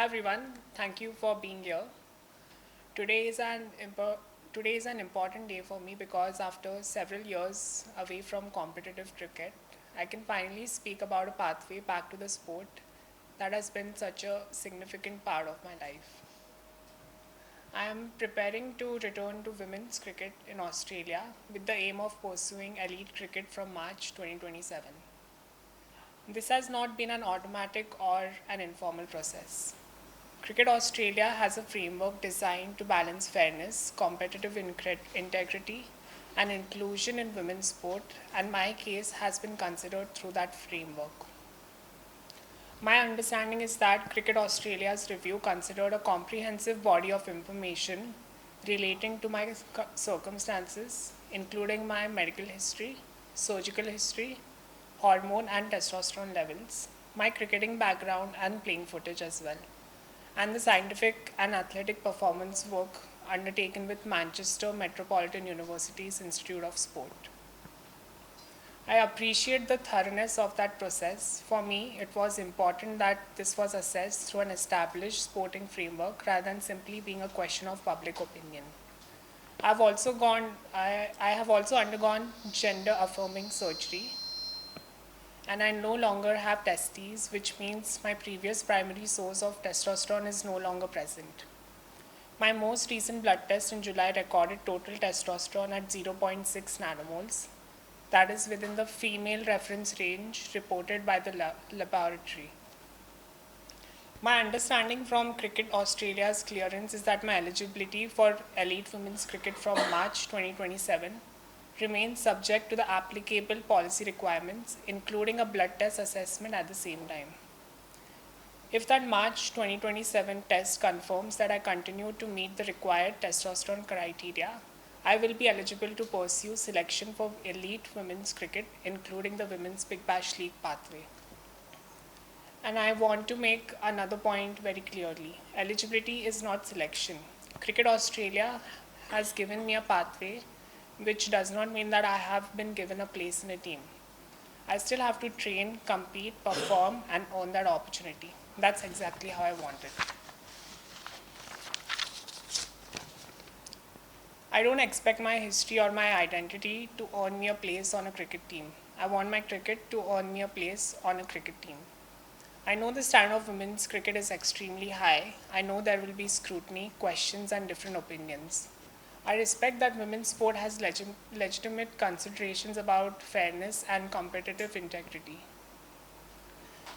everyone, thank you for being here. Today is an today is an important day for me because after several years away from competitive cricket, I can finally speak about a pathway back to the sport that has been such a significant part of my life. I am preparing to return to women's cricket in Australia with the aim of pursuing elite cricket from March 2027. This has not been an automatic or an informal process. Cricket Australia has a framework designed to balance fairness, competitive integrity, and inclusion in women's sport, and my case has been considered through that framework. My understanding is that Cricket Australia's review considered a comprehensive body of information relating to my circumstances, including my medical history, surgical history, hormone and testosterone levels, my cricketing background, and playing footage as well, and the scientific and athletic performance work undertaken with Manchester Metropolitan University's Institute of Sport. I appreciate the thoroughness of that process. For me, it was important that this was assessed through an established sporting framework rather than simply being a question of public opinion. I have also undergone gender affirming surgery, and I no longer have testes, which means my previous primary source of testosterone is no longer present. My most recent blood test in July recorded total testosterone at zero point 0.6 nanomoles. That is within the female reference range reported by the laboratory. My understanding from Cricket Australia's clearance is that my eligibility for elite women's cricket from March 2027 remains subject to the applicable policy requirements, including a blood test assessment at the same time. If that March 2027 test confirms that I continue to meet the required testosterone criteria, I will be eligible to pursue selection for elite women's cricket, including the Women's Big Bash League pathway. And I want to make another point very clearly. Eligibility is not selection. Cricket Australia has given me a pathway, which does not mean that I have been given a place in a team. I still have to train, compete, perform, and earn that opportunity. That's exactly how I want it. I don't expect my history or my identity to earn me a place on a cricket team. I want my cricket to earn me a place on a cricket team. I know the standard of women's cricket is extremely high. I know there will be scrutiny, questions, and different opinions. I respect that women's sport has legitimate considerations about fairness and competitive integrity.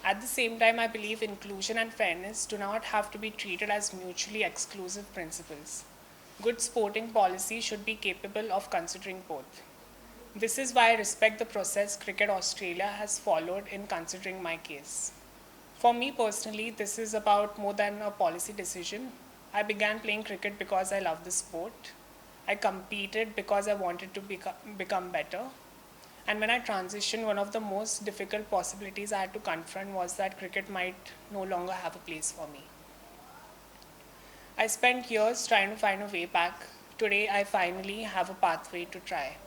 At the same time, I believe inclusion and fairness do not have to be treated as mutually exclusive principles. Good sporting policy should be capable of considering both. This is why I respect the process Cricket Australia has followed in considering my case. For me personally, this is about more than a policy decision. I began playing cricket because I love the sport. I competed because I wanted to become better. And when I transitioned, one of the most difficult possibilities I had to confront was that cricket might no longer have a place for me. I spent years trying to find a way back. Today, I finally have a pathway to try.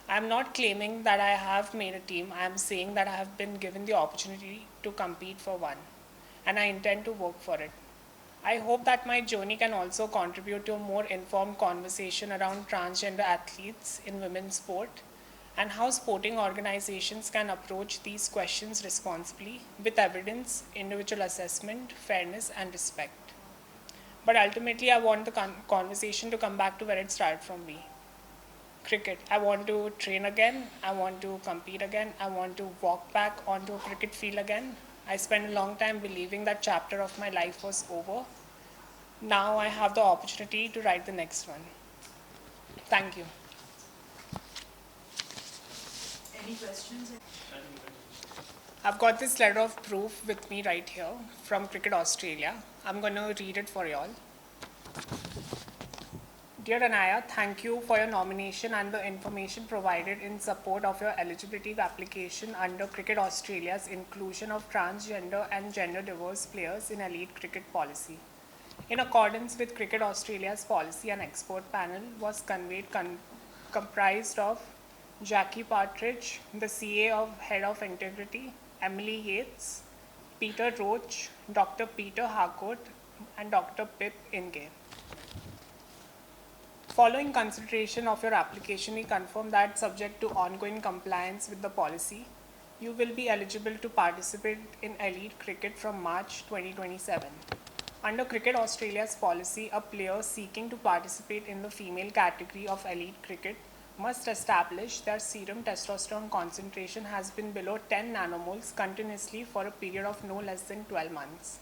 I'm not claiming that I have made a team. I am saying that I have been given the opportunity to compete for one, and I intend to work for it. I hope that my journey can also contribute to a more informed conversation around transgender athletes in women's sport and how sporting organizations can approach these questions responsibly with evidence, individual assessment, fairness, and respect. But ultimately, I want the conversation to come back to where it started from me. Cricket. I want to train again. I want to compete again. I want to walk back onto a cricket field again. I spent a long time believing that chapter of my life was over. Now I have the opportunity to write the next one. Thank you. Any questions? I've got this letter of proof with me right here from Cricket Australia. I'm going to read it for y'all. Dear Anaya, thank you for your nomination and the information provided in support of your eligibility application under Cricket Australia's inclusion of transgender and gender diverse players in elite cricket policy. In accordance with Cricket Australia's policy, an expert panel was conveyed comprised of Jackie Partridge, the CA of Head of Integrity, Emily Yates, Peter Roach, Dr. Peter Harcourt, and Dr. Pip Inge. Following consideration of your application, we confirm that subject to ongoing compliance with the policy, you will be eligible to participate in elite cricket from March 2027. Under Cricket Australia's policy, a player seeking to participate in the female category of elite cricket must establish their serum testosterone concentration has been below 10 nanomoles continuously for a period of no less than 12 months.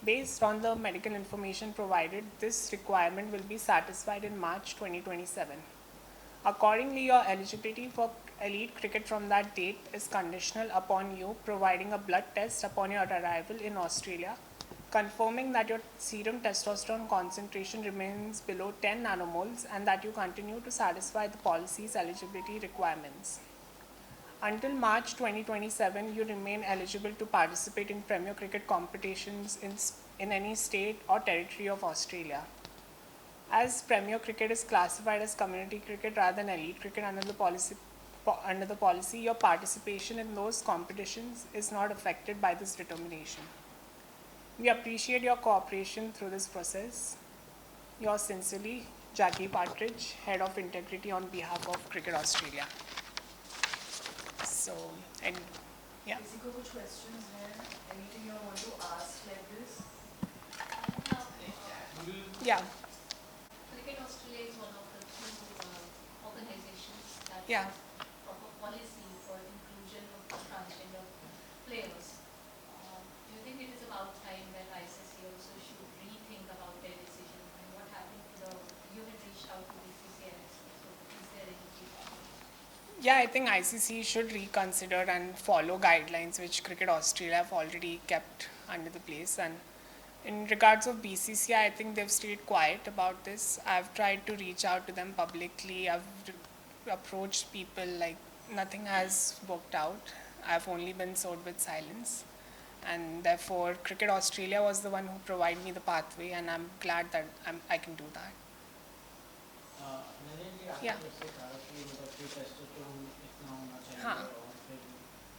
Based on the medical information provided, this requirement will be satisfied in March 2027. Accordingly, your eligibility for elite cricket from that date is conditional upon you providing a blood test upon your arrival in Australia, confirming that your serum testosterone concentration remains below 10 nanomoles and that you continue to satisfy the policy's eligibility requirements. Until March 2027, you remain eligible to participate in Premier Cricket competitions in any state or territory of Australia. As Premier Cricket is classified as community cricket rather than elite cricket under the policy, your participation in those competitions is not affected by this determination. We appreciate your cooperation through this process. Yours sincerely, Jackie Partridge, Head of Integrity on behalf of Cricket Australia. So, and yeah. किसी को कुछ questions हैं? Anything you want to ask like this? Yeah. Cricket Australia is one of the few organizations that Yeah. has proper policy for inclusion of transgender players. Do you think it is about time that ICC also should rethink about their decision? And what happened to you had reached out to BCCI, so is there any feedback? Yeah, I think ICC should reconsider and follow guidelines which Cricket Australia have already kept under the place. And in regards of BCCI, I think they've stayed quiet about this. I've tried to reach out to them publicly. I've approached people, like nothing has worked out. I've only been served with silence. And therefore, Cricket Australia was the one who provided me the pathway, and I'm glad that I can do that. Yeah. जैसे कहा कि मतलब कि testosterone इतना होना चाहिए हाँ. और फिर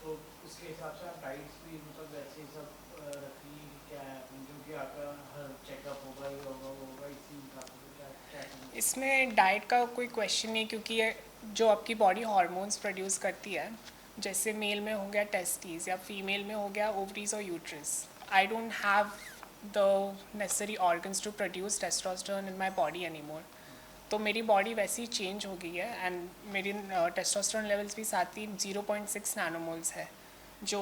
तो उसके हिसाब से आप डाइट्स भी मतलब वैसे ही सब रखी क्या है क्योंकि आपका हर चेकअप होगा ही होगा इसी हिसाब से क्या क्या करना? इसमें डाइट का कोई क्वेश्चन नहीं, क्योंकि ये जो आपकी बॉडी हार्मोन्स प्रोड्यूस करती है, जैसे मेल में हो गया टेस्टीज या फीमेल में हो गया ओवरीज और uterus, I don't have the necessary organs to produce testosterone in my body anymore. तो मेरी बॉडी वैसे ही चेंज हो गई है एंड मेरी टेस्टोस्टेरोन लेवल्स भी साथ ही 0.6 नैनोमोल्स है, जो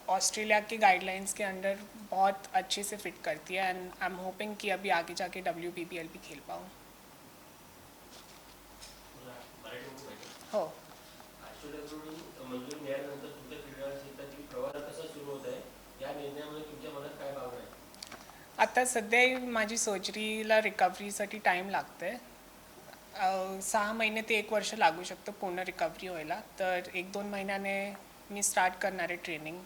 ऑस्ट्रेलिया के गाइडलाइंस के अंडर बहुत अच्छे से फिट करती है. एंड आई एम होपिंग कि अभी आगे जाके WBBL भी खेल पाऊँ. हो आठवड्यापूर्वी मंजूर मिळाल्यानंतर तुमच्या क्रीडा क्षेत्रातील प्रवास कसा सुरू होत आहे, या निर्णयामुळे तुमच्या मनात काय भावना आहे? आता सध्या माझी सर्जरीला रिकव्हरीसाठी टाईम लागतं आहे. 6 महिने ते 1 वर्ष लागू शकतं पूर्ण रिकव्हरी व्हायला. तर 1-2 महिन्याने मी स्टार्ट करणार आहे ट्रेनिंग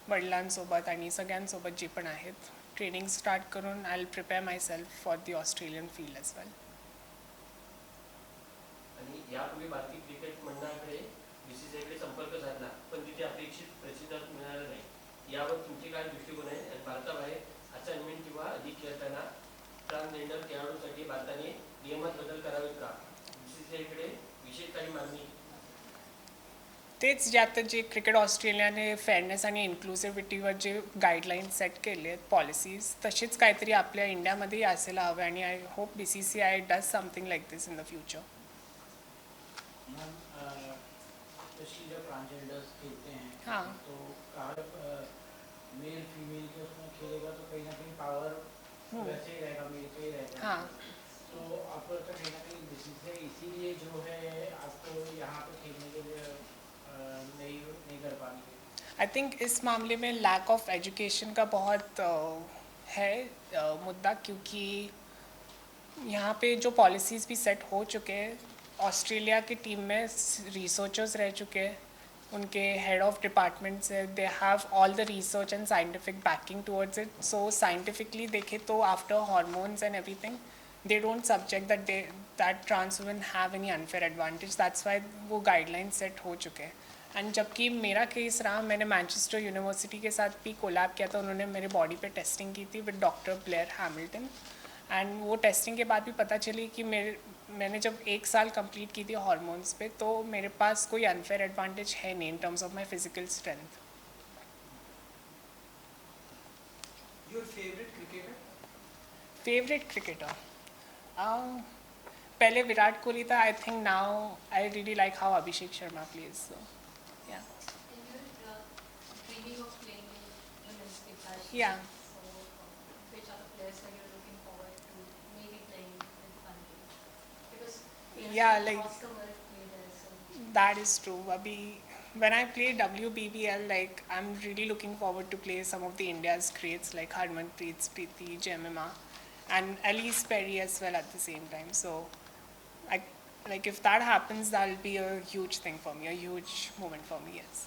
वडिलांसोबत आणि सगळ्यांसोबत जे पण आहेत. ट्रेनिंग स्टार्ट करून I will prepare myself for the Australian field as well. आणि यापूर्वी भारतीय क्रिकेट मंडळाकडे BCCIकडे संपर्क साधला, पण तिथे अपेक्षित प्रतिसाद मिळाला नाही. यावर तुमचे काय दृष्टिकोन आहे? आणि भारताबाहेर असाइनमेंट किंवा अधिक खेळताना ट्रान्सजेंडर खेळाडूंसाठी भारताने नियमात बदल करावेत का? BCCIकडे विशेष काही मागणी? तेच जे आता जे क्रिकेट ऑस्ट्रेलियाने फेअरनेस आणि इन्क्लुसिव्हिटीवर जे गाईडलाईन्स सेट केले आहेत पॉलिसीज, तशीच काहीतरी आपल्या इंडियामध्येही असायला हवे. आणि I hope BCCI does something like this in the future. Ma'am specially जब ट्रांसजेंडर्स खेलते हैं हाँ. तो कार मेल फीमेल के उसमें खेलेगा तो कहीं ना कहीं पावर वैसे ही रहेगा, मेल का ही रहेगा. हाँ. तो आपको लगता है कहीं ना कहीं BCCI इसीलिए जो है आपको यहाँ पे खेलने के लिए नहीं कर पा रही है? आई थिंक इस मामले में लैक ऑफ एजुकेशन का बहुत है मुद्दा, क्योंकि यहाँ पे जो पॉलिसीज़ भी सेट हो चुके हैं, ऑस्ट्रेलिया की टीम में रिसर्चर्स रह चुके हैं, उनके हेड ऑफ डिपार्टमेंट्स है, they have all the research and scientific banking towards it. So scientifically देखें तो after hormones and everything they don't subject that trans women have any unfair advantage. That's why वो guidelines set हो चुके हैं. And जबकि मेरा case रहा, मैंने मैनचेस्टर यूनिवर्सिटी के साथ भी कोलैब किया था, उन्होंने मेरे बॉडी पे टेस्टिंग की थी with doctor Blair Hamilton, and वो टेस्टिंग के बाद भी पता चली कि मैंने जब 1 साल कंप्लीट की थी हार्मोन्स पे, तो मेरे पास कोई अनफेयर एडवांटेज है नहीं in terms of my physical strength. Your favorite cricketer? Favourite cricketer, पहले विराट कोहली था. I think now I really like how Abhishek Sharma plays. So yeah And you're dreaming of playing in women's cricket. Yeah. So, which are the players that you're looking forward to maybe playing with the country? Because Yeah, like- Oscar Merritt played there, so that is true. Abhi, when I play WBBL, like I'm really looking forward to play some of the India's greats like Harmanpreet, Preeti, Jemima, and Elise Perry as well at the same time. So, I, like if that happens, that'll be a huge thing for me, a huge moment for me. Yes.